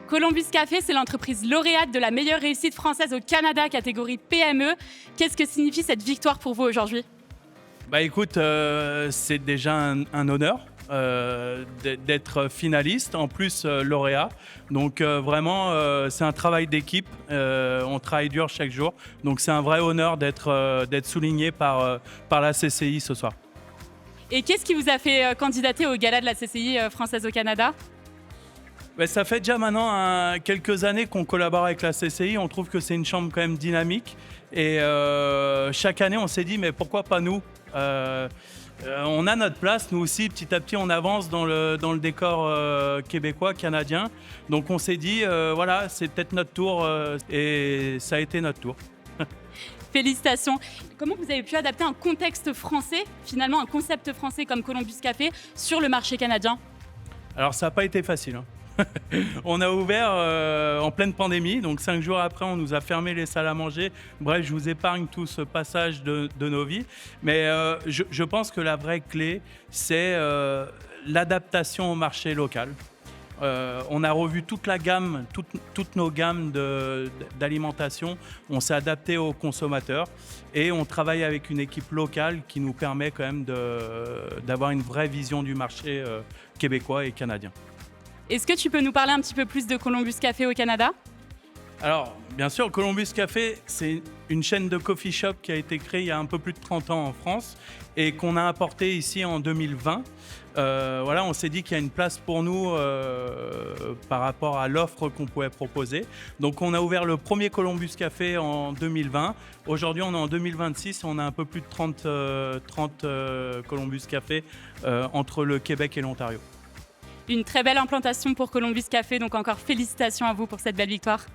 Columbus Café, c'est l'entreprise lauréate de la meilleure réussite française au Canada, catégorie PME. Qu'est-ce que signifie cette victoire pour vous aujourd'hui ? Bah écoute, c'est déjà un honneur d'être finaliste, en plus lauréat. Donc vraiment, c'est un travail d'équipe. On travaille dur chaque jour. Donc c'est un vrai honneur d'être souligné par la CCI ce soir. Et qu'est-ce qui vous a fait candidater au gala de la CCI française au Canada ? Ça fait déjà maintenant quelques années qu'on collabore avec la CCI. On trouve que c'est une chambre quand même dynamique. Et chaque année, on s'est dit, mais pourquoi pas nous ? On a notre place, nous aussi, petit à petit, on avance dans le décor québécois, canadien. Donc on s'est dit, voilà, c'est peut-être notre tour et ça a été notre tour. Félicitations. Comment vous avez pu adapter un contexte français, finalement un concept français comme Columbus Café, sur le marché canadien ? Alors ça n'a pas été facile, hein. On a ouvert en pleine pandémie, donc 5 jours après, on nous a fermé les salles à manger. Bref, je vous épargne tout ce passage de nos vies. Mais je pense que la vraie clé, c'est l'adaptation au marché local. On a revu toute la gamme, toutes nos gammes d'alimentation. On s'est adapté aux consommateurs et on travaille avec une équipe locale qui nous permet quand même d'avoir une vraie vision du marché québécois et canadien. Est-ce que tu peux nous parler un petit peu plus de Columbus Café au Canada ? Alors, bien sûr, Columbus Café, c'est une chaîne de coffee shop qui a été créée il y a un peu plus de 30 ans en France et qu'on a importé ici en 2020. Voilà, on s'est dit qu'il y a une place pour nous par rapport à l'offre qu'on pouvait proposer. Donc, on a ouvert le premier Columbus Café en 2020. Aujourd'hui, on est en 2026 et on a un peu plus de 30 Columbus Café entre le Québec et l'Ontario. Une très belle implantation pour Columbus Café, donc encore félicitations à vous pour cette belle victoire.